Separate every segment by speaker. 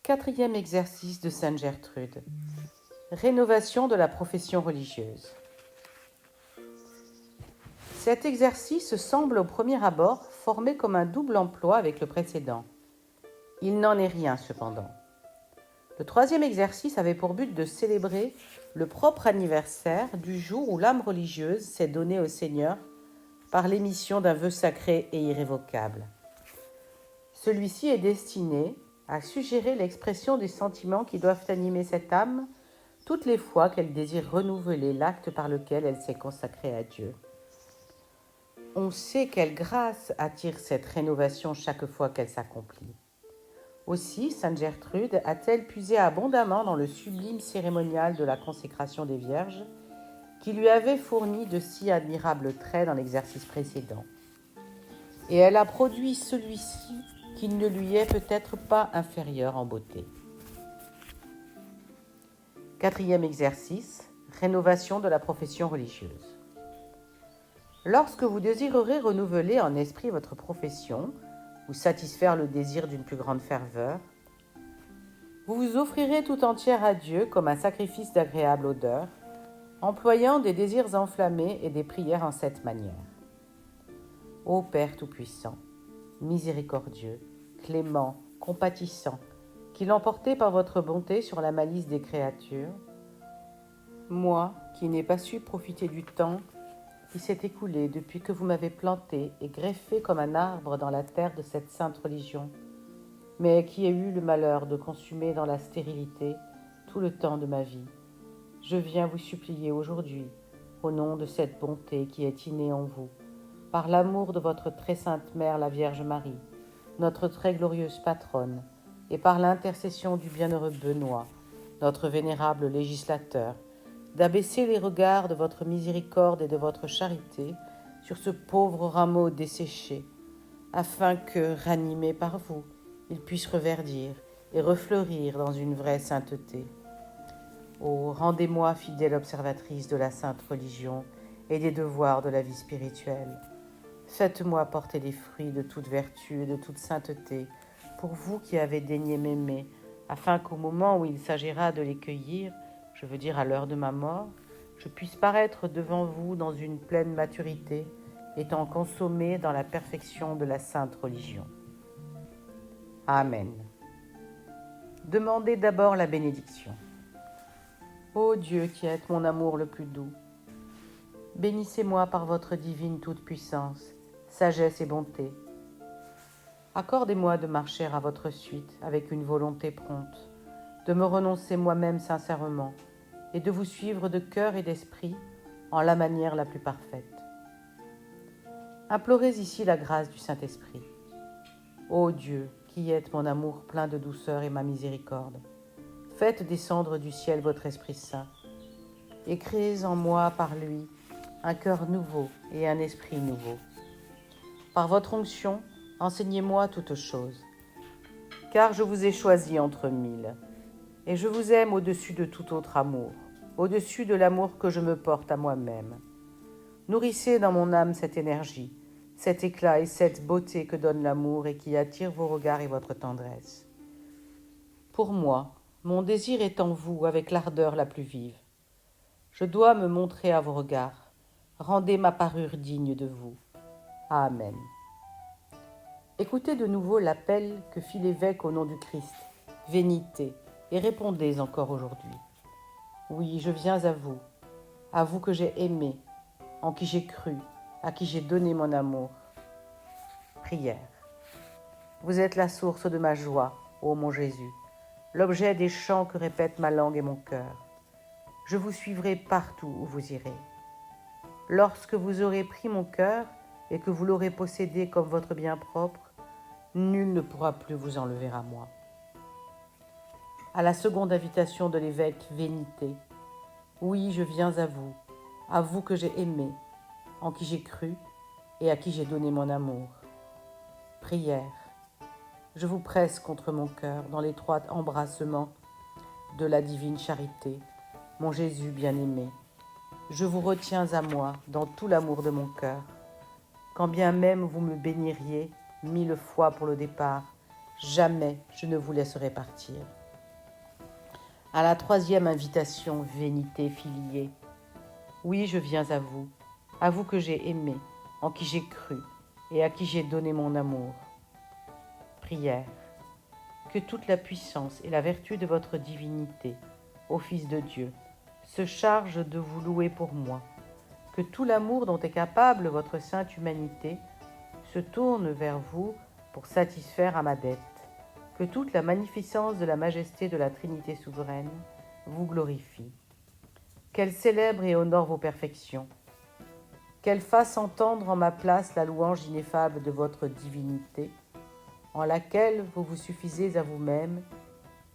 Speaker 1: Quatrième exercice de Sainte Gertrude. Rénovation de la profession religieuse. Cet exercice semble au premier abord formé comme un double emploi avec le précédent. Il n'en est rien cependant. Le troisième exercice avait pour but de célébrer le propre anniversaire du jour où l'âme religieuse s'est donnée au Seigneur par l'émission d'un vœu sacré et irrévocable. Celui-ci est destiné à suggérer l'expression des sentiments qui doivent animer cette âme toutes les fois qu'elle désire renouveler l'acte par lequel elle s'est consacrée à Dieu. On sait quelle grâce attire cette rénovation chaque fois qu'elle s'accomplit. Aussi, Sainte Gertrude a-t-elle puisé abondamment dans le sublime cérémonial de la consécration des Vierges, qui lui avait fourni de si admirables traits dans l'exercice précédent. Et elle a produit celui-ci qui ne lui est peut-être pas inférieur en beauté. Quatrième exercice, rénovation de la profession religieuse. Lorsque vous désirerez renouveler en esprit votre profession, ou satisfaire le désir d'une plus grande ferveur, vous vous offrirez tout entière à Dieu comme un sacrifice d'agréable odeur, employant des désirs enflammés et des prières en cette manière. Ô Père Tout-Puissant, miséricordieux, clément, compatissant, qui l'emportez par votre bonté sur la malice des créatures, moi, qui n'ai pas su profiter du temps qui s'est écoulé depuis que vous m'avez planté et greffé comme un arbre dans la terre de cette sainte religion, mais qui ai eu le malheur de consumer dans la stérilité tout le temps de ma vie, je viens vous supplier aujourd'hui, au nom de cette bonté qui est innée en vous, par l'amour de votre très sainte mère, la Vierge Marie, notre très glorieuse patronne, et par l'intercession du bienheureux Benoît, notre vénérable législateur, d'abaisser les regards de votre miséricorde et de votre charité sur ce pauvre rameau desséché, afin que, ranimé par vous, il puisse reverdir et refleurir dans une vraie sainteté. Oh, rendez-moi fidèle observatrice de la sainte religion et des devoirs de la vie spirituelle. Faites-moi porter les fruits de toute vertu et de toute sainteté, pour vous qui avez daigné m'aimer, afin qu'au moment où il s'agira de les cueillir, je veux dire à l'heure de ma mort, je puisse paraître devant vous dans une pleine maturité, étant consommé dans la perfection de la sainte religion. Amen. Demandez d'abord la bénédiction. Ô Dieu qui êtes mon amour le plus doux, bénissez-moi par votre divine toute-puissance, sagesse et bonté. Accordez-moi de marcher à votre suite avec une volonté prompte, de me renoncer moi-même sincèrement et de vous suivre de cœur et d'esprit en la manière la plus parfaite. Implorez ici la grâce du Saint-Esprit. Ô Dieu, qui êtes mon amour plein de douceur et ma miséricorde, faites descendre du ciel votre Esprit Saint et créez en moi par lui un cœur nouveau et un esprit nouveau. Par votre onction, enseignez-moi toutes choses, car je vous ai choisi entre mille, et je vous aime au-dessus de tout autre amour, au-dessus de l'amour que je me porte à moi-même. Nourrissez dans mon âme cette énergie, cet éclat et cette beauté que donne l'amour et qui attire vos regards et votre tendresse. Pour moi, mon désir est en vous avec l'ardeur la plus vive. Je dois me montrer à vos regards. Rendez ma parure digne de vous. Amen. Écoutez de nouveau l'appel que fit l'évêque au nom du Christ. Venite, et répondez encore aujourd'hui. Oui, je viens à vous que j'ai aimé, en qui j'ai cru, à qui j'ai donné mon amour. Prière. Vous êtes la source de ma joie, ô mon Jésus, l'objet des chants que répète ma langue et mon cœur. Je vous suivrai partout où vous irez. Lorsque vous aurez pris mon cœur et que vous l'aurez possédé comme votre bien propre, nul ne pourra plus vous enlever à moi. À la seconde invitation de l'évêque, venite. Oui, je viens à vous que j'ai aimé, en qui j'ai cru et à qui j'ai donné mon amour. Prière. Je vous presse contre mon cœur dans l'étroit embrassement de la divine charité, mon Jésus bien-aimé. Je vous retiens à moi dans tout l'amour de mon cœur. Quand bien même vous me béniriez 1000 fois pour le départ, jamais je ne vous laisserai partir. À la troisième invitation, Vénité filiée. Oui, je viens à vous que j'ai aimé, en qui j'ai cru et à qui j'ai donné mon amour. Prière. Que toute la puissance et la vertu de votre divinité, ô Fils de Dieu, se chargent de vous louer pour moi. Que tout l'amour dont est capable votre sainte humanité se tourne vers vous pour satisfaire à ma dette. Que toute la magnificence de la majesté de la Trinité souveraine vous glorifie. Qu'elle célèbre et honore vos perfections. Qu'elle fasse entendre en ma place la louange ineffable de votre divinité, en laquelle vous vous suffisez à vous-même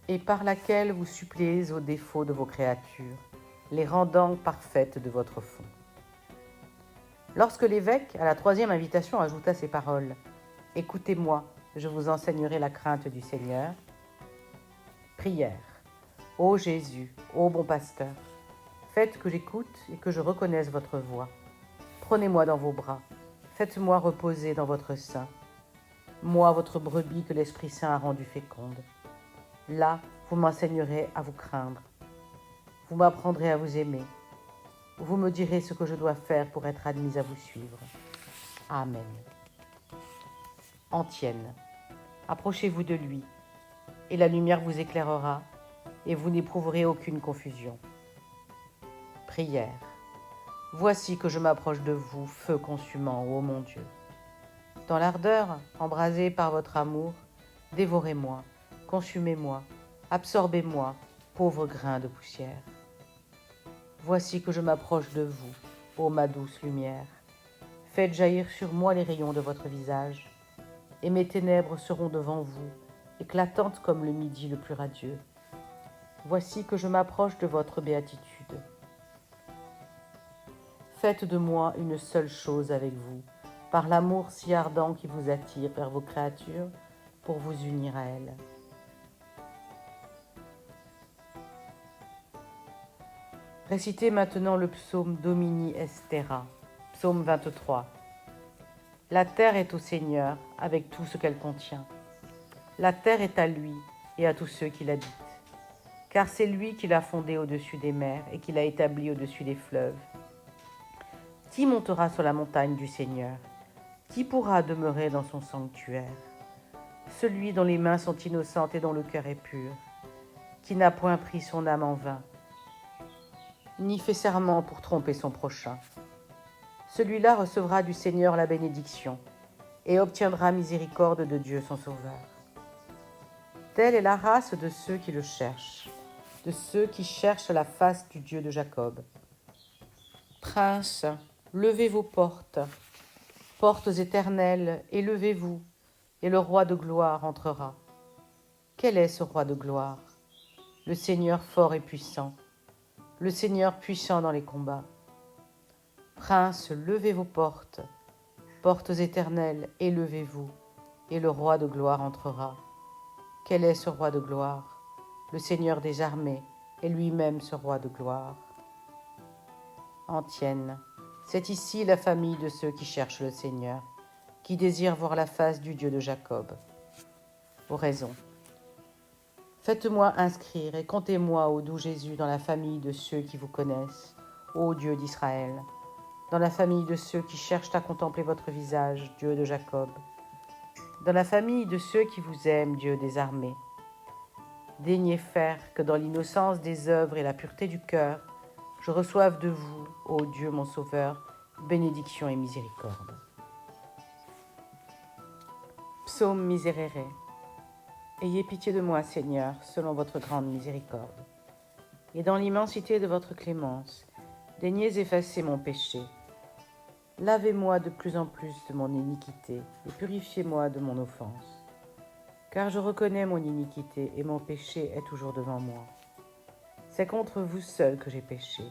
Speaker 1: et par laquelle vous suppléez aux défauts de vos créatures, les rendant parfaites de votre fond. Lorsque l'évêque, à la troisième invitation, ajouta ces paroles, « Écoutez-moi, je vous enseignerai la crainte du Seigneur », prière. Ô Jésus, ô bon pasteur, faites que j'écoute et que je reconnaisse votre voix. Prenez-moi dans vos bras, faites-moi reposer dans votre sein. Moi, votre brebis que l'Esprit Saint a rendue féconde. Là, vous m'enseignerez à vous craindre. Vous m'apprendrez à vous aimer. Vous me direz ce que je dois faire pour être admise à vous suivre. Amen. Antienne, approchez-vous de lui, et la lumière vous éclairera, et vous n'éprouverez aucune confusion. Prière. Voici que je m'approche de vous, feu consumant, ô mon Dieu. Dans l'ardeur, embrasée par votre amour, dévorez-moi, consumez-moi, absorbez-moi, pauvre grain de poussière. Voici que je m'approche de vous, ô ma douce lumière. Faites jaillir sur moi les rayons de votre visage, et mes ténèbres seront devant vous, éclatantes comme le midi le plus radieux. Voici que je m'approche de votre béatitude. Faites de moi une seule chose avec vous, par l'amour si ardent qui vous attire vers vos créatures pour vous unir à elles. Récitez maintenant le psaume Domini Estera, psaume 23. La terre est au Seigneur, avec tout ce qu'elle contient. La terre est à lui et à tous ceux qui l'habitent. Car c'est lui qui l'a fondée au-dessus des mers et qui l'a établie au-dessus des fleuves. Qui montera sur la montagne du Seigneur? Qui pourra demeurer dans son sanctuaire? Celui dont les mains sont innocentes et dont le cœur est pur, qui n'a point pris son âme en vain, ni fait serment pour tromper son prochain. Celui-là recevra du Seigneur la bénédiction et obtiendra miséricorde de Dieu son Sauveur. Telle est la race de ceux qui le cherchent, de ceux qui cherchent la face du Dieu de Jacob. Princes, levez vos portes, portes éternelles, et levez-vous, et le roi de gloire entrera. Quel est ce roi de gloire? Le Seigneur fort et puissant, le Seigneur puissant dans les combats. Princes, levez vos portes, portes éternelles, et levez-vous, et le roi de gloire entrera. Quel est ce roi de gloire? Le Seigneur des armées, et lui-même ce roi de gloire. Antienne, c'est ici la famille de ceux qui cherchent le Seigneur, qui désirent voir la face du Dieu de Jacob. Oraison. Faites-moi inscrire et comptez-moi, ô doux Jésus, dans la famille de ceux qui vous connaissent, ô Dieu d'Israël, dans la famille de ceux qui cherchent à contempler votre visage, Dieu de Jacob, dans la famille de ceux qui vous aiment, Dieu des armées. Daignez faire que dans l'innocence des œuvres et la pureté du cœur, je reçoive de vous, ô Dieu mon Sauveur, bénédiction et miséricorde. Psaume Miserere. Ayez pitié de moi, Seigneur, selon votre grande miséricorde. Et dans l'immensité de votre clémence, daignez effacer mon péché. Lavez-moi de plus en plus de mon iniquité et purifiez-moi de mon offense. Car je reconnais mon iniquité et mon péché est toujours devant moi. C'est contre vous seul que j'ai péché,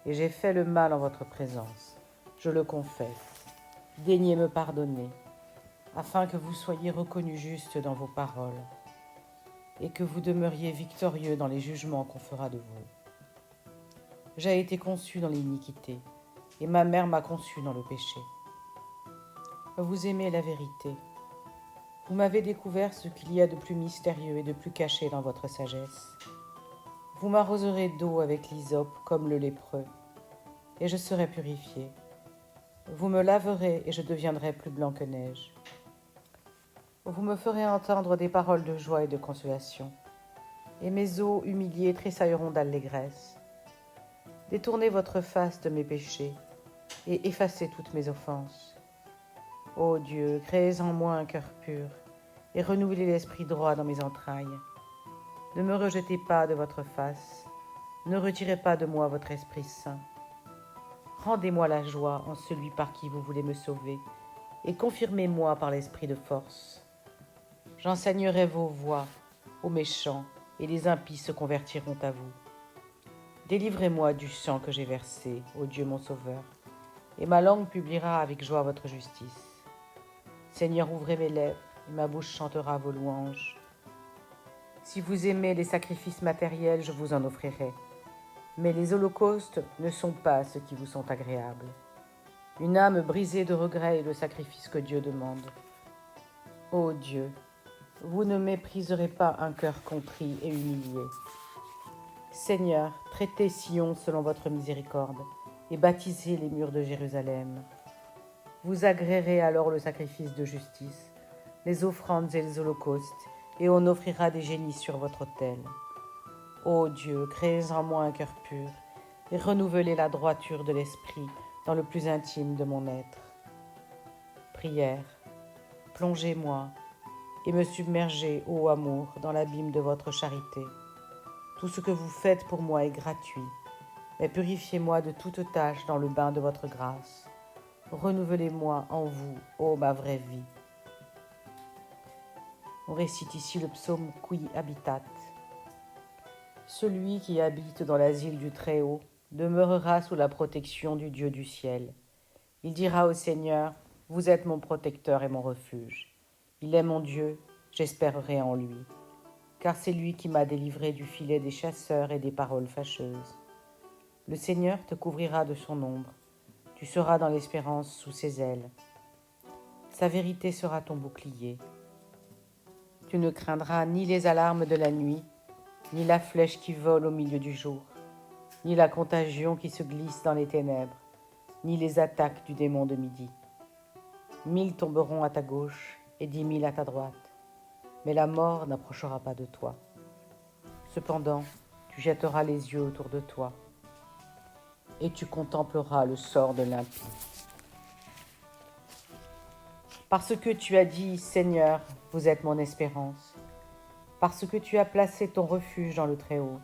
Speaker 1: et j'ai fait le mal en votre présence. Je le confesse. Daignez me pardonner, afin que vous soyez reconnus justes dans vos paroles, et que vous demeuriez victorieux dans les jugements qu'on fera de vous. J'ai été conçu dans l'iniquité, et ma mère m'a conçu dans le péché. Vous aimez la vérité. Vous m'avez découvert ce qu'il y a de plus mystérieux et de plus caché dans votre sagesse. Vous m'arroserez d'eau avec l'hysope comme le lépreux, et je serai purifié. Vous me laverez et je deviendrai plus blanc que neige. Vous me ferez entendre des paroles de joie et de consolation, et mes os humiliés tressailleront d'allégresse. Détournez votre face de mes péchés, et effacez toutes mes offenses. Ô Dieu, créez en moi un cœur pur, et renouvelez l'esprit droit dans mes entrailles. Ne me rejetez pas de votre face, ne retirez pas de moi votre Esprit Saint. Rendez-moi la joie en celui par qui vous voulez me sauver, et confirmez-moi par l'esprit de force. J'enseignerai vos voies aux méchants, et les impies se convertiront à vous. Délivrez-moi du sang que j'ai versé, ô Dieu mon Sauveur, et ma langue publiera avec joie votre justice. Seigneur, ouvrez mes lèvres, et ma bouche chantera vos louanges. Si vous aimez les sacrifices matériels, je vous en offrirai. Mais les holocaustes ne sont pas ceux qui vous sont agréables. Une âme brisée de regret est le sacrifice que Dieu demande. Ô Dieu, vous ne mépriserez pas un cœur contrit et humilié. Seigneur, traitez Sion selon votre miséricorde et bâtissez les murs de Jérusalem. Vous agréerez alors le sacrifice de justice, les offrandes et les holocaustes, et on offrira des génisses sur votre autel. Ô Dieu, créez en moi un cœur pur, et renouvelez la droiture de l'esprit dans le plus intime de mon être. Prière, plongez-moi et me submergez, ô amour, dans l'abîme de votre charité. Tout ce que vous faites pour moi est gratuit, mais purifiez-moi de toute tâche dans le bain de votre grâce. Renouvelez-moi en vous, ô ma vraie vie. On récite ici le psaume Qui habitat. Celui qui habite dans l'asile du Très-Haut demeurera sous la protection du Dieu du ciel. Il dira au Seigneur, vous êtes mon protecteur et mon refuge. Il est mon Dieu, j'espérerai en lui. Car c'est lui qui m'a délivré du filet des chasseurs et des paroles fâcheuses. Le Seigneur te couvrira de son ombre. Tu seras dans l'espérance sous ses ailes. Sa vérité sera ton bouclier. Tu ne craindras ni les alarmes de la nuit, ni la flèche qui vole au milieu du jour, ni la contagion qui se glisse dans les ténèbres, ni les attaques du démon de midi. 1000 tomberont à ta gauche et 10 000 à ta droite, mais la mort n'approchera pas de toi. Cependant, tu jetteras les yeux autour de toi, et tu contempleras le sort de l'impie. Parce que tu as dit, Seigneur, vous êtes mon espérance, parce que tu as placé ton refuge dans le Très-Haut,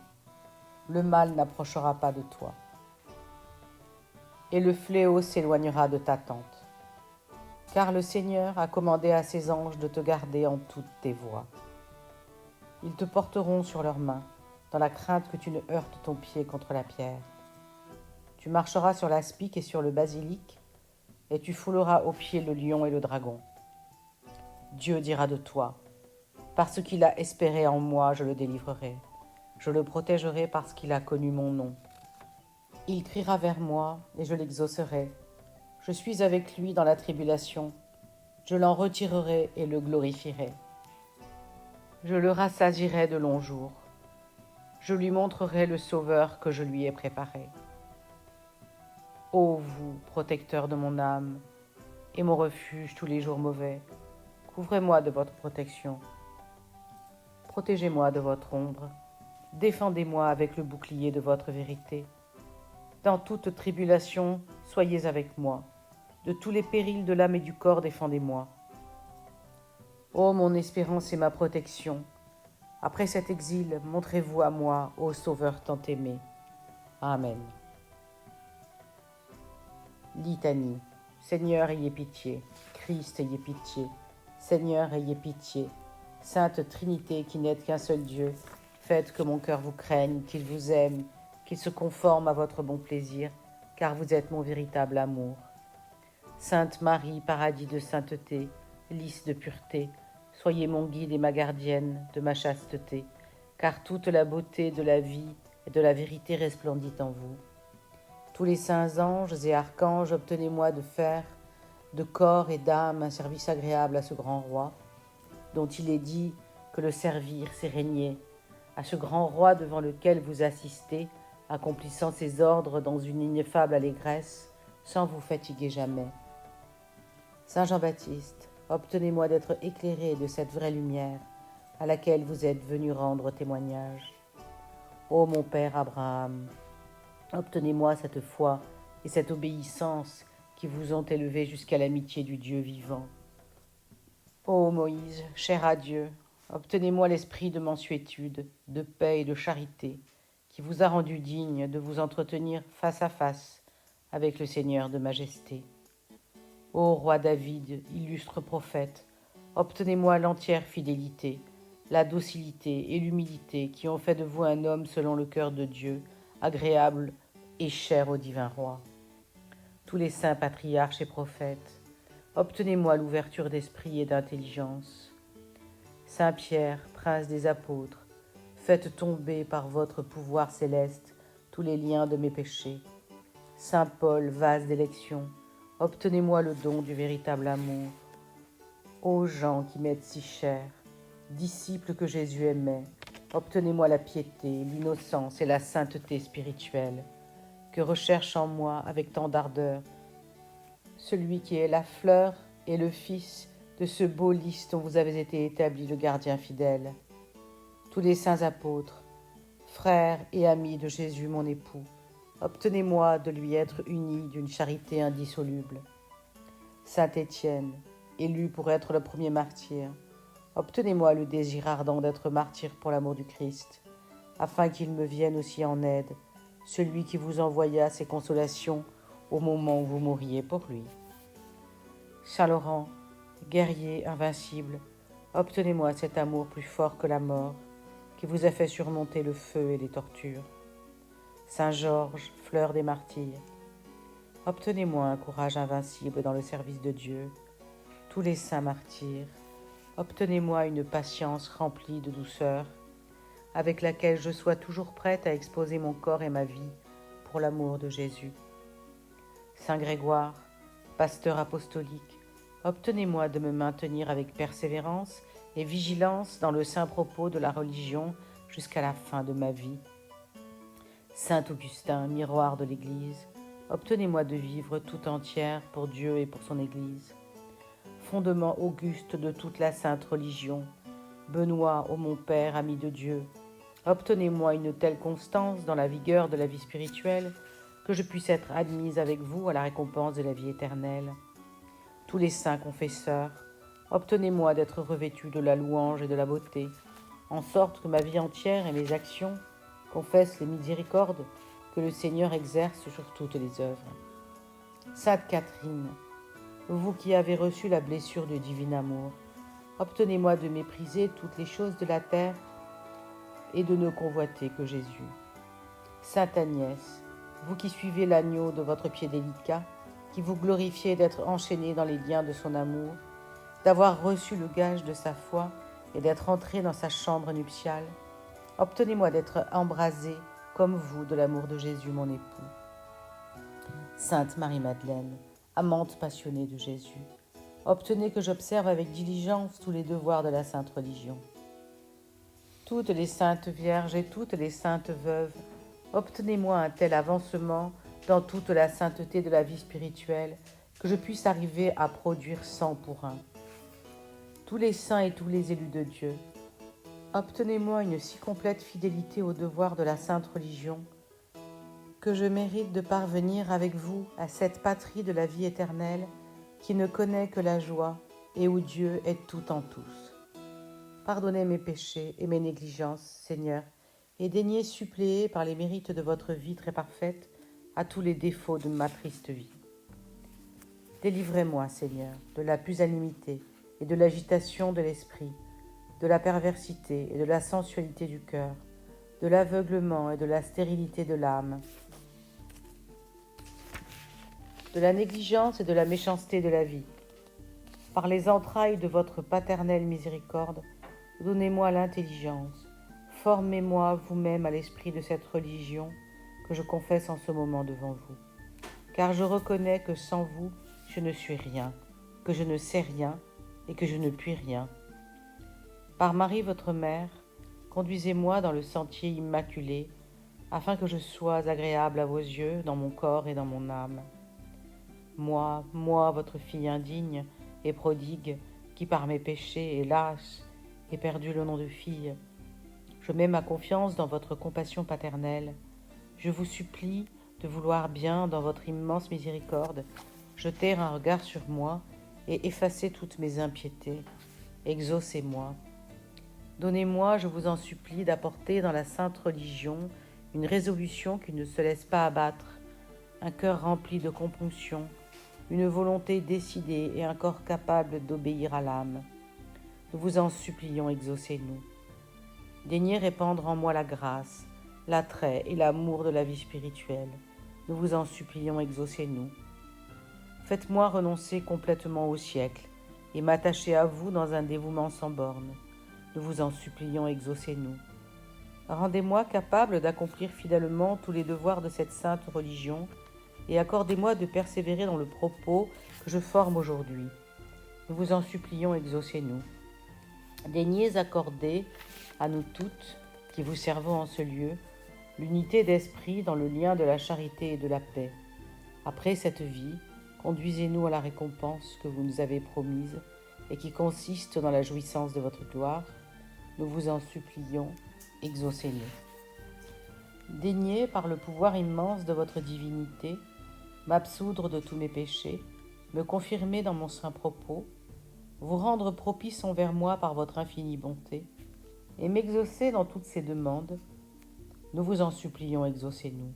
Speaker 1: le mal n'approchera pas de toi, et le fléau s'éloignera de ta tente. Car le Seigneur a commandé à ses anges de te garder en toutes tes voies. Ils te porteront sur leurs mains, dans la crainte que tu ne heurtes ton pied contre la pierre. Tu marcheras sur l'aspic et sur le basilic, et tu fouleras aux pieds le lion et le dragon. Dieu dira de toi, parce qu'il a espéré en moi, je le délivrerai. Je le protégerai parce qu'il a connu mon nom. Il criera vers moi, et je l'exaucerai. Je suis avec lui dans la tribulation. Je l'en retirerai et le glorifierai. Je le rassasierai de longs jours. Je lui montrerai le Sauveur que je lui ai préparé. Ô vous, protecteur de mon âme, et mon refuge tous les jours mauvais, couvrez-moi de votre protection. Protégez-moi de votre ombre. Défendez-moi avec le bouclier de votre vérité. Dans toute tribulation, soyez avec moi. De tous les périls de l'âme et du corps, défendez-moi. Ô mon espérance et ma protection, après cet exil, montrez-vous à moi, ô Sauveur tant aimé. Amen. Litanie. Seigneur, ayez pitié. Christ, ayez pitié. Seigneur, ayez pitié. Sainte Trinité, qui n'êtes qu'un seul Dieu, faites que mon cœur vous craigne, qu'il vous aime, qu'il se conforme à votre bon plaisir, car vous êtes mon véritable amour. Sainte Marie, paradis de sainteté, lys de pureté, soyez mon guide et ma gardienne de ma chasteté, car toute la beauté de la vie et de la vérité resplendit en vous. Tous les saints anges et archanges, obtenez-moi de faire, de corps et d'âme, un service agréable à ce grand roi. dont il est dit que le servir, c'est régner, à ce grand roi devant lequel vous assistez, accomplissant ses ordres dans une ineffable allégresse, sans vous fatiguer jamais. Saint Jean-Baptiste, obtenez-moi d'être éclairé de cette vraie lumière à laquelle vous êtes venu rendre témoignage. Ô mon Père Abraham, obtenez-moi cette foi et cette obéissance qui vous ont élevé jusqu'à l'amitié du Dieu vivant. Ô Moïse, cher à Dieu, obtenez-moi l'esprit de mansuétude, de paix et de charité, qui vous a rendu digne de vous entretenir face à face avec le Seigneur de majesté. Ô roi David, illustre prophète, obtenez-moi l'entière fidélité, la docilité et l'humilité qui ont fait de vous un homme selon le cœur de Dieu, agréable et cher au divin roi. Tous les saints patriarches et prophètes, obtenez-moi l'ouverture d'esprit et d'intelligence. Saint Pierre, prince des apôtres, faites tomber par votre pouvoir céleste tous les liens de mes péchés. Saint Paul, vase d'élection, obtenez-moi le don du véritable amour. Ô gens qui m'êtes si chers, disciples que Jésus aimait, obtenez-moi la piété, l'innocence et la sainteté spirituelle, que recherche en moi avec tant d'ardeur celui qui est la fleur et le fils de ce beau lys dont vous avez été établi le gardien fidèle. Tous les saints apôtres, frères et amis de Jésus mon époux, obtenez-moi de lui être uni d'une charité indissoluble. Saint Étienne, élu pour être le premier martyr, obtenez-moi le désir ardent d'être martyr pour l'amour du Christ, afin qu'il me vienne aussi en aide, celui qui vous envoya ses consolations au moment où vous mourriez pour lui. Saint Laurent, guerrier invincible, obtenez-moi cet amour plus fort que la mort, qui vous a fait surmonter le feu et les tortures. Saint Georges, fleur des martyrs, obtenez-moi un courage invincible dans le service de Dieu. Tous les saints martyrs, obtenez-moi une patience remplie de douceur, avec laquelle je sois toujours prête à exposer mon corps et ma vie pour l'amour de Jésus. Saint Grégoire, pasteur apostolique, obtenez-moi de me maintenir avec persévérance et vigilance dans le saint propos de la religion jusqu'à la fin de ma vie. Saint Augustin, miroir de l'Église, obtenez-moi de vivre tout entière pour Dieu et pour son Église. Fondement auguste de toute la sainte religion, Benoît, ô mon Père, ami de Dieu, obtenez-moi une telle constance dans la vigueur de la vie spirituelle que je puisse être admise avec vous à la récompense de la vie éternelle. Tous les saints confesseurs, obtenez-moi d'être revêtu de la louange et de la beauté, en sorte que ma vie entière et mes actions confessent les miséricordes que le Seigneur exerce sur toutes les œuvres. Sainte Catherine, vous qui avez reçu la blessure du divin amour, obtenez-moi de mépriser toutes les choses de la terre et de ne convoiter que Jésus. Sainte Agnès, vous qui suivez l'agneau de votre pied délicat, qui vous glorifiez d'être enchaîné dans les liens de son amour, d'avoir reçu le gage de sa foi et d'être entré dans sa chambre nuptiale, obtenez-moi d'être embrasé comme vous de l'amour de Jésus mon époux. Sainte Marie-Madeleine, amante passionnée de Jésus, obtenez que j'observe avec diligence tous les devoirs de la sainte religion. Toutes les saintes vierges et toutes les saintes veuves, obtenez-moi un tel avancement dans toute la sainteté de la vie spirituelle que je puisse arriver à produire 100 pour 1. Tous les saints et tous les élus de Dieu, obtenez-moi une si complète fidélité aux devoirs de la sainte religion que je mérite de parvenir avec vous à cette patrie de la vie éternelle qui ne connaît que la joie et où Dieu est tout en tous. Pardonnez mes péchés et mes négligences, Seigneur, et daignez suppléer par les mérites de votre vie très parfaite à tous les défauts de ma triste vie. Délivrez-moi, Seigneur, de la pusillanimité et de l'agitation de l'esprit, de la perversité et de la sensualité du cœur, de l'aveuglement et de la stérilité de l'âme, de la négligence et de la méchanceté de la vie. Par les entrailles de votre paternelle miséricorde, donnez-moi l'intelligence, formez-moi vous-même à l'esprit de cette religion que je confesse en ce moment devant vous. Car je reconnais que sans vous, je ne suis rien, que je ne sais rien et que je ne puis rien. Par Marie votre mère, conduisez-moi dans le sentier immaculé, afin que je sois agréable à vos yeux dans mon corps et dans mon âme. Moi, votre fille indigne et prodigue, qui par mes péchés, hélas, ai perdu le nom de fille, je mets ma confiance dans votre compassion paternelle. Je vous supplie de vouloir bien, dans votre immense miséricorde, jeter un regard sur moi et effacer toutes mes impiétés. Exaucez-moi. Donnez-moi, je vous en supplie, d'apporter dans la sainte religion une résolution qui ne se laisse pas abattre, un cœur rempli de compunction, une volonté décidée et un corps capable d'obéir à l'âme. Nous vous en supplions, exaucez-nous. Daignez répandre en moi la grâce, l'attrait et l'amour de la vie spirituelle. Nous vous en supplions, exaucez-nous. Faites-moi renoncer complètement au siècle et m'attacher à vous dans un dévouement sans bornes. Nous vous en supplions, exaucez-nous. Rendez-moi capable d'accomplir fidèlement tous les devoirs de cette sainte religion et accordez-moi de persévérer dans le propos que je forme aujourd'hui. Nous vous en supplions, exaucez-nous. Daignez accorder à nous toutes, qui vous servons en ce lieu, l'unité d'esprit dans le lien de la charité et de la paix. Après cette vie, conduisez-nous à la récompense que vous nous avez promise et qui consiste dans la jouissance de votre gloire. Nous vous en supplions, exaucez-nous. Daignez, par le pouvoir immense de votre divinité, m'absoudre de tous mes péchés, me confirmer dans mon saint propos, vous rendre propice envers moi par votre infinie bonté, et m'exaucer dans toutes ces demandes. Nous vous en supplions, exaucez-nous.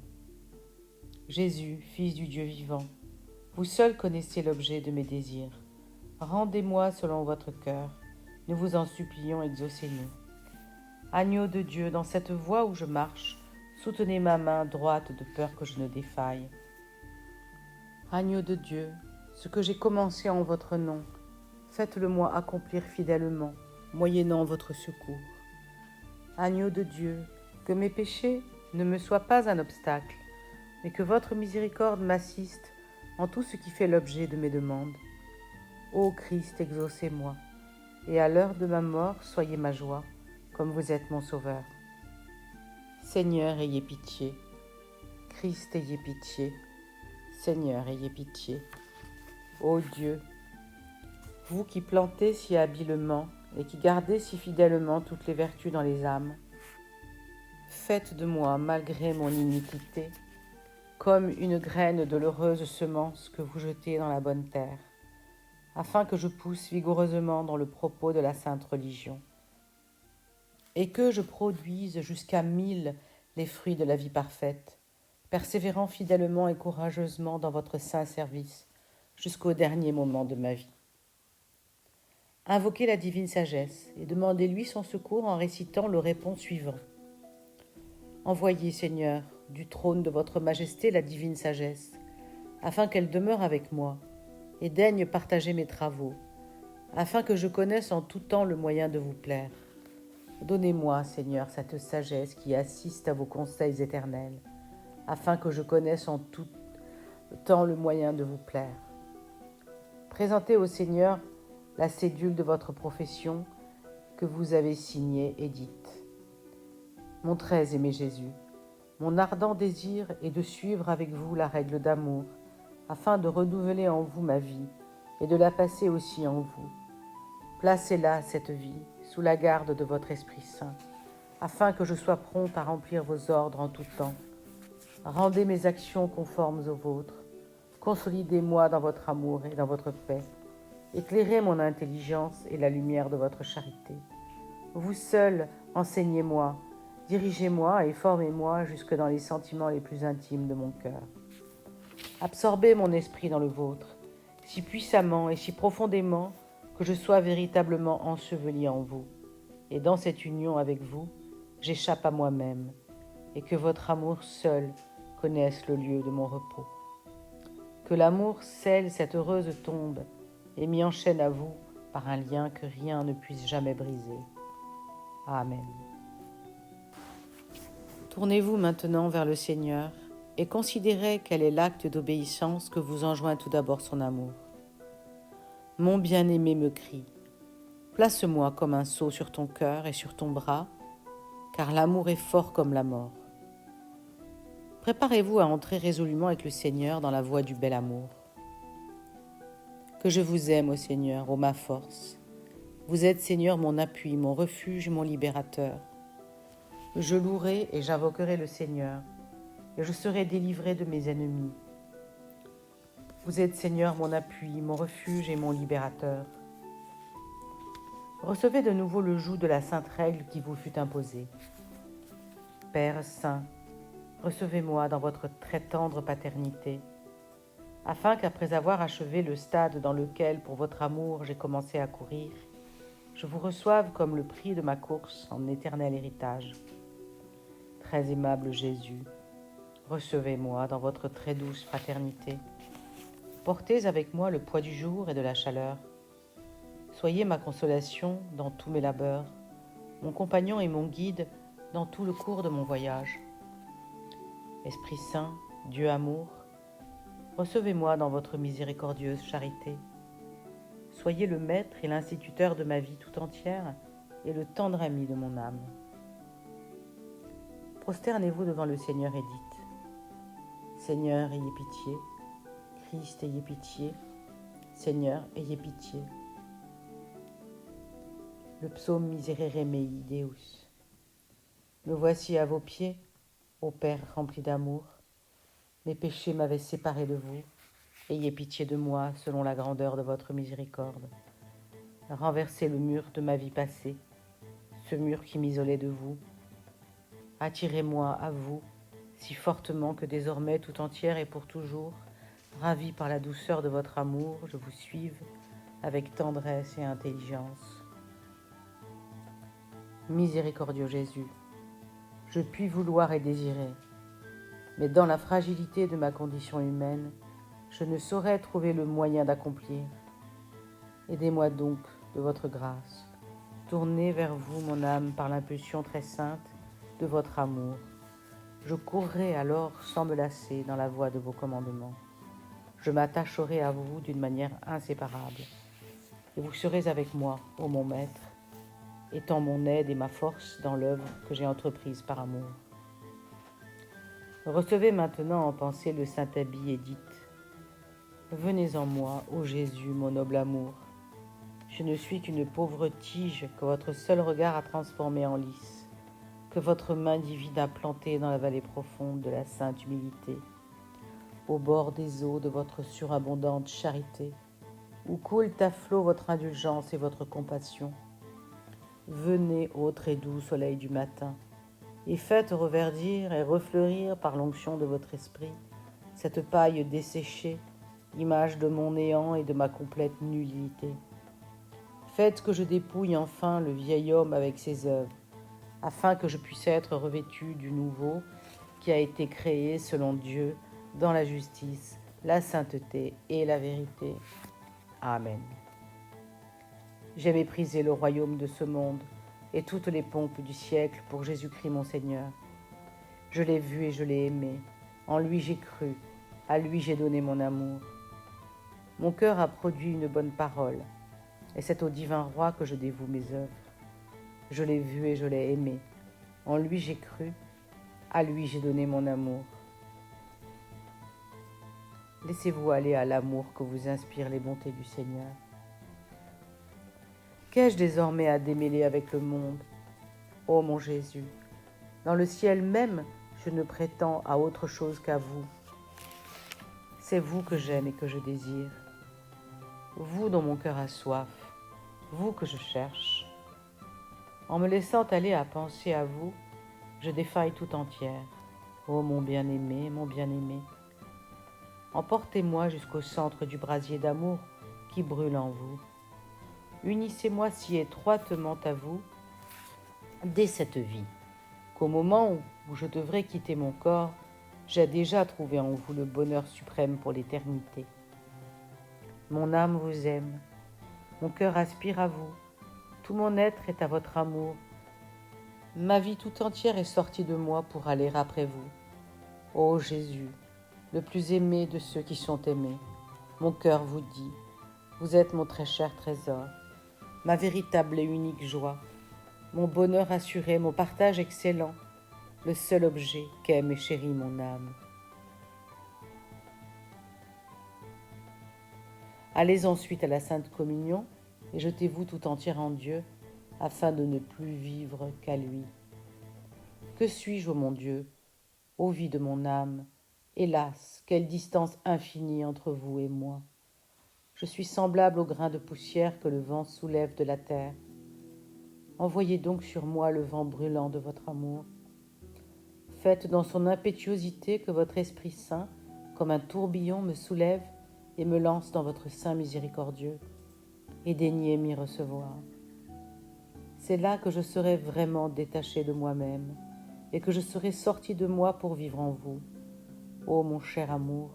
Speaker 1: Jésus, Fils du Dieu vivant, vous seul connaissez l'objet de mes désirs. Rendez-moi selon votre cœur. Nous vous en supplions, exaucez-nous. Agneau de Dieu, dans cette voie où je marche, soutenez ma main droite de peur que je ne défaille. Agneau de Dieu, ce que j'ai commencé en votre nom, faites-le-moi accomplir fidèlement, moyennant votre secours. Agneau de Dieu, que mes péchés ne me soient pas un obstacle, mais que votre miséricorde m'assiste en tout ce qui fait l'objet de mes demandes. Ô Christ, exaucez-moi, et à l'heure de ma mort, soyez ma joie, comme vous êtes mon Sauveur. Seigneur, ayez pitié. Christ, ayez pitié. Seigneur, ayez pitié. Ô Dieu, vous qui plantez si habilement et qui gardez si fidèlement toutes les vertus dans les âmes, faites de moi, malgré mon iniquité, comme une graine de l'heureuse semence que vous jetez dans la bonne terre, afin que je pousse vigoureusement dans le propos de la sainte religion, et que je produise jusqu'à 1000 les fruits de la vie parfaite, persévérant fidèlement et courageusement dans votre saint service, jusqu'au dernier moment de ma vie. Invoquez la divine sagesse et demandez-lui son secours en récitant le répond suivant. Envoyez, Seigneur, du trône de votre majesté la divine sagesse, afin qu'elle demeure avec moi et daigne partager mes travaux, afin que je connaisse en tout temps le moyen de vous plaire. Donnez-moi, Seigneur, cette sagesse qui assiste à vos conseils éternels, afin que je connaisse en tout temps le moyen de vous plaire. Présentez au Seigneur la cédule de votre profession que vous avez signée et dite. Mon très aimé Jésus, mon ardent désir est de suivre avec vous la règle d'amour, afin de renouveler en vous ma vie et de la passer aussi en vous. Placez-la, cette vie, sous la garde de votre Esprit Saint, afin que je sois prompt à remplir vos ordres en tout temps. Rendez mes actions conformes aux vôtres. Consolidez-moi dans votre amour et dans votre paix. Éclairez mon intelligence et la lumière de votre charité. Vous seul, enseignez-moi, dirigez-moi et formez-moi jusque dans les sentiments les plus intimes de mon cœur. Absorbez mon esprit dans le vôtre, si puissamment et si profondément que je sois véritablement enseveli en vous. Et dans cette union avec vous, j'échappe à moi-même, et que votre amour seul connaisse le lieu de mon repos. Que l'amour scelle cette heureuse tombe et m'y enchaîne à vous par un lien que rien ne puisse jamais briser. Amen. Tournez-vous maintenant vers le Seigneur et considérez quel est l'acte d'obéissance que vous enjoint tout d'abord son amour. Mon bien-aimé me crie, Place-moi comme un sceau sur ton cœur et sur ton bras, car l'amour est fort comme la mort. Préparez-vous à entrer résolument avec le Seigneur dans la voie du bel amour. Que je vous aime, ô Seigneur, ô ma force. Vous êtes, Seigneur, mon appui, mon refuge, mon libérateur. Je louerai et j'invoquerai le Seigneur, et je serai délivré de mes ennemis. Vous êtes, Seigneur, mon appui, mon refuge et mon libérateur. Recevez de nouveau le joug de la sainte règle qui vous fut imposée. Père saint, recevez-moi dans votre très tendre paternité, afin qu'après avoir achevé le stade dans lequel, pour votre amour, j'ai commencé à courir, je vous reçoive comme le prix de ma course en éternel héritage. Très aimable Jésus, recevez-moi dans votre très douce fraternité. Portez avec moi le poids du jour et de la chaleur. Soyez ma consolation dans tous mes labeurs, mon compagnon et mon guide dans tout le cours de mon voyage. Esprit Saint, Dieu amour, recevez-moi dans votre miséricordieuse charité. Soyez le maître et l'instituteur de ma vie tout entière et le tendre ami de mon âme. Prosternez-vous devant le Seigneur et dites : Seigneur, ayez pitié. Christ, ayez pitié. Seigneur, ayez pitié. Le psaume Miserere mei Deus. Me voici à vos pieds, ô Père rempli d'amour. Mes péchés m'avaient séparé de vous. Ayez pitié de moi selon la grandeur de votre miséricorde. Renversez le mur de ma vie passée, ce mur qui m'isolait de vous. Attirez-moi à vous si fortement que désormais tout entière et pour toujours, ravie par la douceur de votre amour, je vous suive avec tendresse et intelligence. Miséricordieux Jésus, je puis vouloir et désirer, mais dans la fragilité de ma condition humaine, je ne saurais trouver le moyen d'accomplir. Aidez-moi donc de votre grâce. Tournez vers vous mon âme par l'impulsion très sainte de votre amour. Je courrai alors sans me lasser dans la voie de vos commandements. Je m'attacherai à vous d'une manière inséparable. Et vous serez avec moi, ô mon Maître, étant mon aide et ma force dans l'œuvre que j'ai entreprise par amour. Recevez maintenant en pensée le saint habit et dites : Venez en moi, ô Jésus, mon noble amour. Je ne suis qu'une pauvre tige que votre seul regard a transformée en lys, que votre main divine a plantée dans la vallée profonde de la sainte humilité, au bord des eaux de votre surabondante charité, où coulent à flot votre indulgence et votre compassion. Venez, ô très doux soleil du matin, et faites reverdir et refleurir par l'onction de votre esprit cette paille desséchée, image de mon néant et de ma complète nullité. Faites que je dépouille enfin le vieil homme avec ses œuvres, afin que je puisse être revêtu du nouveau qui a été créé selon Dieu dans la justice, la sainteté et la vérité. Amen. J'ai méprisé le royaume de ce monde et toutes les pompes du siècle pour Jésus-Christ mon Seigneur. Je l'ai vu et je l'ai aimé. En lui j'ai cru, à lui j'ai donné mon amour. Mon cœur a produit une bonne parole, et c'est au divin roi que je dévoue mes œuvres. Je l'ai vu et je l'ai aimé. En lui j'ai cru, à lui j'ai donné mon amour. Laissez-vous aller à l'amour que vous inspirent les bontés du Seigneur. Qu'ai-je désormais à démêler avec le monde ? Ô mon Jésus, dans le ciel même, je ne prétends à autre chose qu'à vous. C'est vous que j'aime et que je désire, vous dont mon cœur a soif, vous que je cherche. En me laissant aller à penser à vous, je défaille tout entière. Ô mon bien-aimé, mon bien-aimé, emportez-moi jusqu'au centre du brasier d'amour qui brûle en vous. Unissez-moi si étroitement à vous dès cette vie, qu'au moment où je devrais quitter mon corps, j'ai déjà trouvé en vous le bonheur suprême pour l'éternité. Mon âme vous aime, mon cœur aspire à vous, tout mon être est à votre amour. Ma vie tout entière est sortie de moi pour aller après vous. Ô Jésus, le plus aimé de ceux qui sont aimés, mon cœur vous dit : vous êtes mon très cher trésor. ma véritable et unique joie, mon bonheur assuré, mon partage excellent, le seul objet qu'aime et chérit mon âme. Allez ensuite à la Sainte Communion et jetez-vous tout entière en Dieu, afin de ne plus vivre qu'à lui. Que suis-je, ô mon Dieu, ô vie de mon âme? Hélas, quelle distance infinie entre vous et moi! Je suis semblable au grain de poussière que le vent soulève de la terre. Envoyez donc sur moi le vent brûlant de votre amour. Faites dans son impétuosité que votre Esprit Saint, comme un tourbillon, me soulève et me lance dans votre sein miséricordieux, et daignez m'y recevoir. C'est là que je serai vraiment détaché de moi-même, et que je serai sorti de moi pour vivre en vous, ô mon cher amour.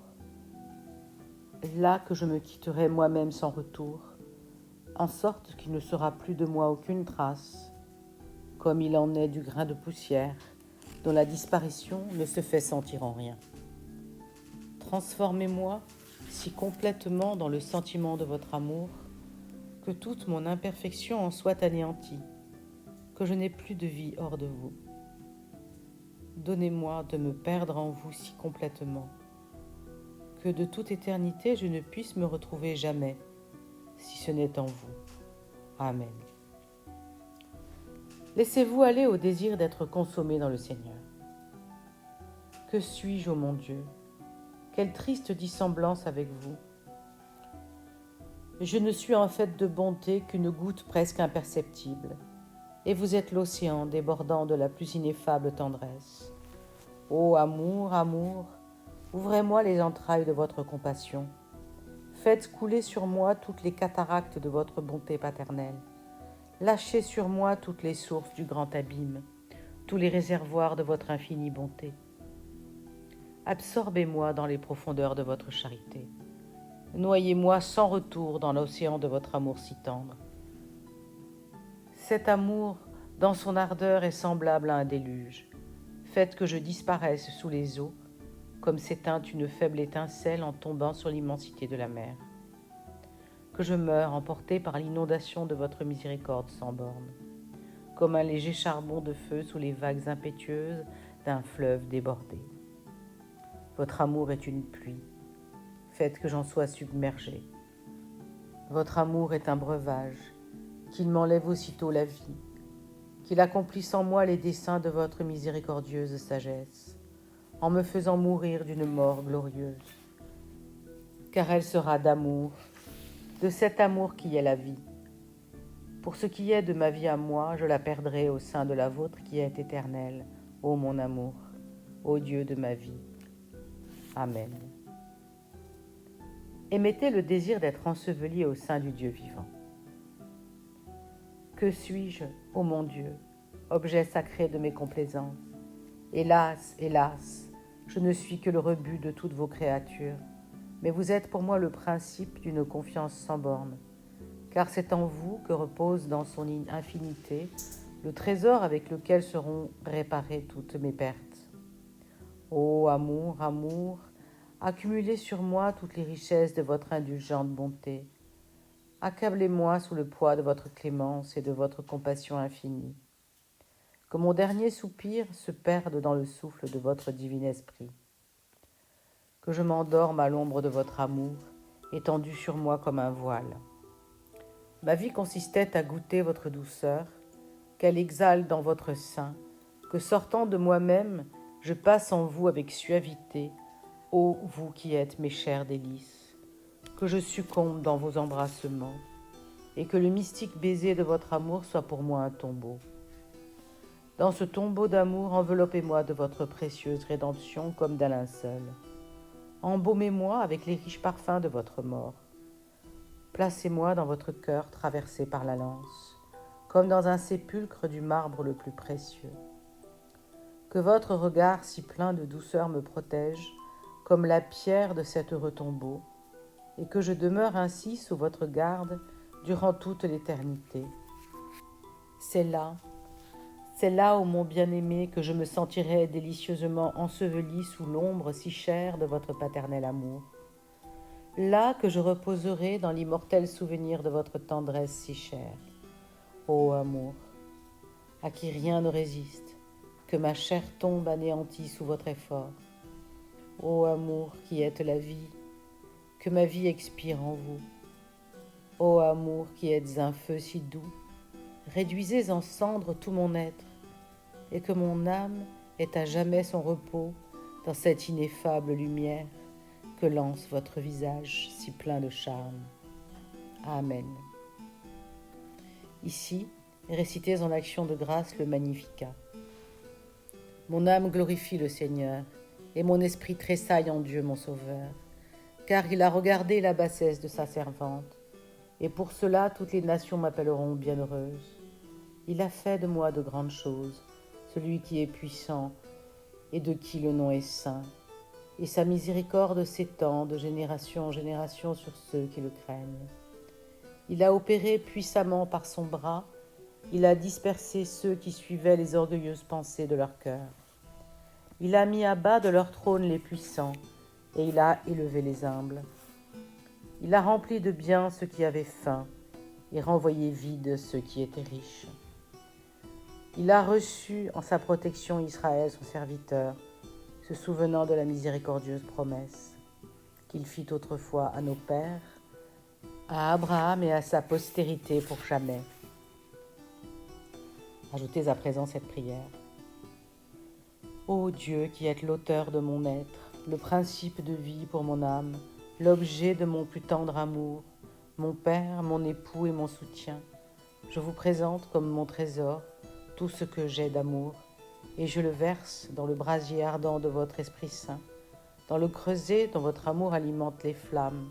Speaker 1: Là que je me quitterai moi-même sans retour, en sorte qu'il ne sera plus de moi aucune trace, comme il en est du grain de poussière, dont la disparition ne se fait sentir en rien. Transformez-moi si complètement dans le sentiment de votre amour, que toute mon imperfection en soit anéantie, que je n'ai plus de vie hors de vous. Donnez-moi de me perdre en vous si complètement, que de toute éternité je ne puisse me retrouver jamais, si ce n'est en vous. Amen. Laissez-vous aller au désir d'être consommé dans le Seigneur. Que suis-je, ô mon Dieu? Quelle triste dissemblance avec vous! Je ne suis en fait de bonté qu'une goutte presque imperceptible, et vous êtes l'océan débordant de la plus ineffable tendresse. Ô amour, amour, ouvrez-moi les entrailles de votre compassion. Faites couler sur moi toutes les cataractes de votre bonté paternelle. Lâchez sur moi toutes les sources du grand abîme, tous les réservoirs de votre infinie bonté. Absorbez-moi dans les profondeurs de votre charité. Noyez-moi sans retour dans l'océan de votre amour si tendre. Cet amour, dans son ardeur, est semblable à un déluge. Faites que je disparaisse sous les eaux, comme s'éteint une faible étincelle en tombant sur l'immensité de la mer. Que je meure emporté par l'inondation de votre miséricorde sans borne, comme un léger charbon de feu sous les vagues impétueuses d'un fleuve débordé. Votre amour est une pluie. Faites que j'en sois submergé. Votre amour est un breuvage, qu'il m'enlève aussitôt la vie, qu'il accomplisse en moi les desseins de votre miséricordieuse sagesse, en me faisant mourir d'une mort glorieuse. Car elle sera d'amour, de cet amour qui est la vie. Pour ce qui est de ma vie à moi, je la perdrai au sein de la vôtre qui est éternelle, ô mon amour, ô Dieu de ma vie. Amen. Émettez le désir d'être enseveli au sein du Dieu vivant. Que suis-je, ô mon Dieu, objet sacré de mes complaisances? Hélas, hélas, je ne suis que le rebut de toutes vos créatures, mais vous êtes pour moi le principe d'une confiance sans borne, car c'est en vous que repose dans son infinité le trésor avec lequel seront réparées toutes mes pertes. Ô amour, amour, accumulez sur moi toutes les richesses de votre indulgente bonté. Accablez-moi sous le poids de votre clémence et de votre compassion infinie. Que mon dernier soupir se perde dans le souffle de votre divin esprit. Que je m'endorme à l'ombre de votre amour, étendu sur moi comme un voile. Ma vie consistait à goûter votre douceur, qu'elle exhale dans votre sein, que sortant de moi-même, je passe en vous avec suavité, ô vous qui êtes mes chers délices, que je succombe dans vos embrassements, et que le mystique baiser de votre amour soit pour moi un tombeau. Dans ce tombeau d'amour, enveloppez-moi de votre précieuse rédemption comme d'un linceul. Embaumez-moi avec les riches parfums de votre mort. Placez-moi dans votre cœur traversé par la lance, comme dans un sépulcre du marbre le plus précieux. Que votre regard si plein de douceur me protège, comme la pierre de cet heureux tombeau, et que je demeure ainsi sous votre garde durant toute l'éternité. C'est là, ô mon bien-aimé, que je me sentirai délicieusement enseveli sous l'ombre si chère de votre paternel amour. Là que je reposerai dans l'immortel souvenir de votre tendresse si chère. ô amour, à qui rien ne résiste, que ma chair tombe anéantie sous votre effort. Ô amour qui êtes la vie, que ma vie expire en vous. Ô amour qui êtes un feu si doux, réduisez en cendres tout mon être, et que mon âme ait à jamais son repos dans cette ineffable lumière que lance votre visage si plein de charme. Amen. Ici, récitez en action de grâce le Magnificat. Mon âme glorifie le Seigneur, et mon esprit tressaille en Dieu mon Sauveur, car il a regardé la bassesse de sa servante, et pour cela toutes les nations m'appelleront bienheureuse. Il a fait de moi de grandes choses, celui qui est puissant et de qui le nom est saint, et sa miséricorde s'étend de génération en génération sur ceux qui le craignent. Il a opéré puissamment par son bras, il a dispersé ceux qui suivaient les orgueilleuses pensées de leur cœur. Il a mis à bas de leur trône les puissants, et il a élevé les humbles. Il a rempli de bien ceux qui avaient faim, et renvoyé vides ceux qui étaient riches. Il a reçu en sa protection Israël, son serviteur, se souvenant de la miséricordieuse promesse qu'il fit autrefois à nos pères, à Abraham et à sa postérité pour jamais. Ajoutez à présent cette prière. Ô Dieu qui êtes l'auteur de mon être, le principe de vie pour mon âme, l'objet de mon plus tendre amour, mon Père, mon époux et mon soutien, je vous présente comme mon trésor tout ce que j'ai d'amour, et je le verse dans le brasier ardent de votre Esprit Saint, dans le creuset dont votre amour alimente les flammes.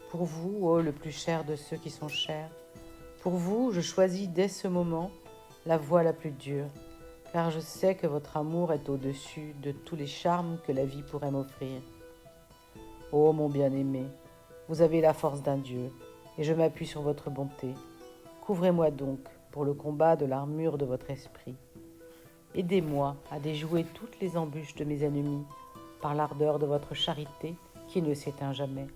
Speaker 1: Pour vous, ô le plus cher de ceux qui sont chers, pour vous, je choisis dès ce moment la voie la plus dure, car je sais que votre amour est au-dessus de tous les charmes que la vie pourrait m'offrir. Ô mon bien-aimé, vous avez la force d'un Dieu, et je m'appuie sur votre bonté. Couvrez-moi donc pour le combat de l'armure de votre esprit. Aidez-moi à déjouer toutes les embûches de mes ennemis par l'ardeur de votre charité qui ne s'éteint jamais.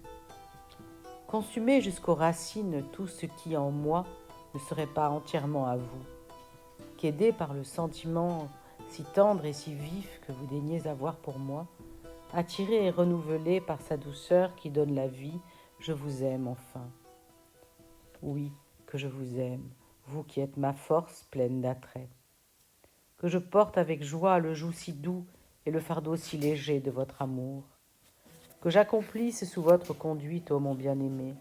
Speaker 1: Consumez jusqu'aux racines tout ce qui en moi ne serait pas entièrement à vous, qu'aidé par le sentiment si tendre et si vif que vous daignez avoir pour moi, attiré et renouvelé par sa douceur qui donne la vie, je vous aime enfin. Oui, que je vous aime, vous qui êtes ma force pleine d'attrait. Que je porte avec joie le joug si doux et le fardeau si léger de votre amour. Que j'accomplisse sous votre conduite, ô mon bien-aimé,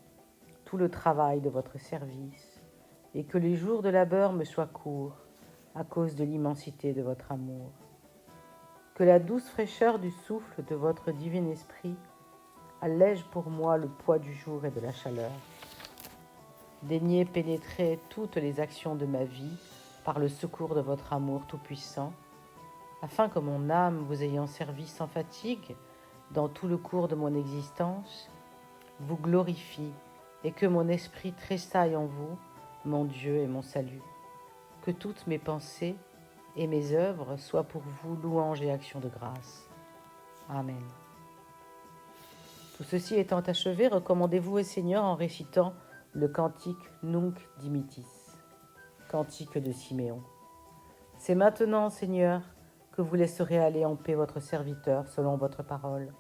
Speaker 1: tout le travail de votre service, et que les jours de labeur me soient courts à cause de l'immensité de votre amour. Que la douce fraîcheur du souffle de votre divin esprit allège pour moi le poids du jour et de la chaleur. Daignez pénétrer toutes les actions de ma vie par le secours de votre amour tout-puissant, afin que mon âme, vous ayant servi sans fatigue dans tout le cours de mon existence, vous glorifie et que mon esprit tressaille en vous, mon Dieu et mon salut. Que toutes mes pensées et mes œuvres soient pour vous louanges et actions de grâce. Amen. Tout ceci étant achevé, recommandez-vous au Seigneur en récitant le cantique Nunc Dimittis, cantique de Siméon. C'est maintenant, Seigneur, que vous laisserez aller en paix votre serviteur selon votre parole.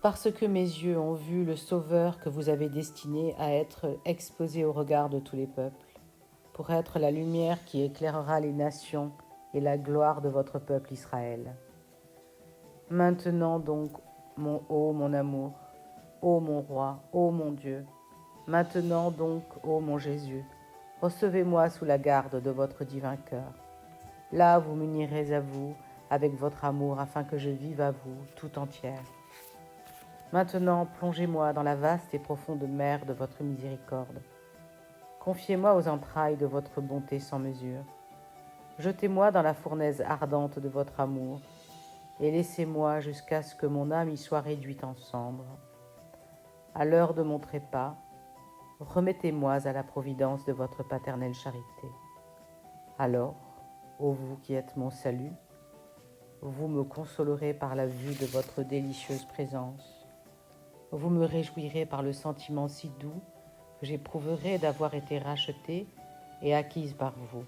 Speaker 1: Parce que mes yeux ont vu le Sauveur que vous avez destiné à être exposé au regard de tous les peuples, pour être la lumière qui éclairera les nations et la gloire de votre peuple Israël. Maintenant donc, mon amour, ô mon roi, ô mon Dieu, maintenant donc, ô mon Jésus, recevez-moi sous la garde de votre divin cœur. Là, vous m'unirez à vous avec votre amour afin que je vive à vous tout entière. Maintenant, plongez-moi dans la vaste et profonde mer de votre miséricorde. Confiez-moi aux entrailles de votre bonté sans mesure. Jetez-moi dans la fournaise ardente de votre amour et laissez-moi jusqu'à ce que mon âme y soit réduite en cendres. À l'heure de mon trépas, remettez-moi à la providence de votre paternelle charité. Alors, ô vous qui êtes mon salut, vous me consolerez par la vue de votre délicieuse présence. Vous me réjouirez par le sentiment si doux que j'éprouverai d'avoir été rachetée et acquise par vous.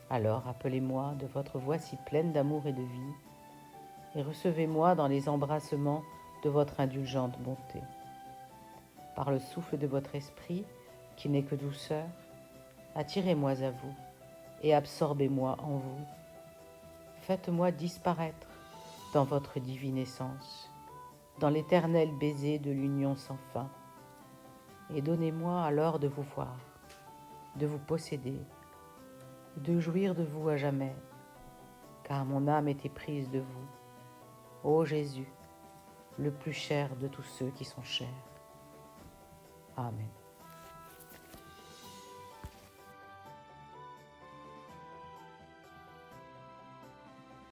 Speaker 1: Alors appelez-moi de votre voix si pleine d'amour et de vie, et recevez-moi dans les embrassements de votre indulgente bonté. Par le souffle de votre esprit, qui n'est que douceur, attirez-moi à vous et absorbez-moi en vous. Faites-moi disparaître dans votre divine essence, dans l'éternel baiser de l'union sans fin, et donnez-moi alors de vous voir, de vous posséder, de jouir de vous à jamais, car mon âme est éprise de vous, ô Jésus, le plus cher de tous ceux qui sont chers. Amen.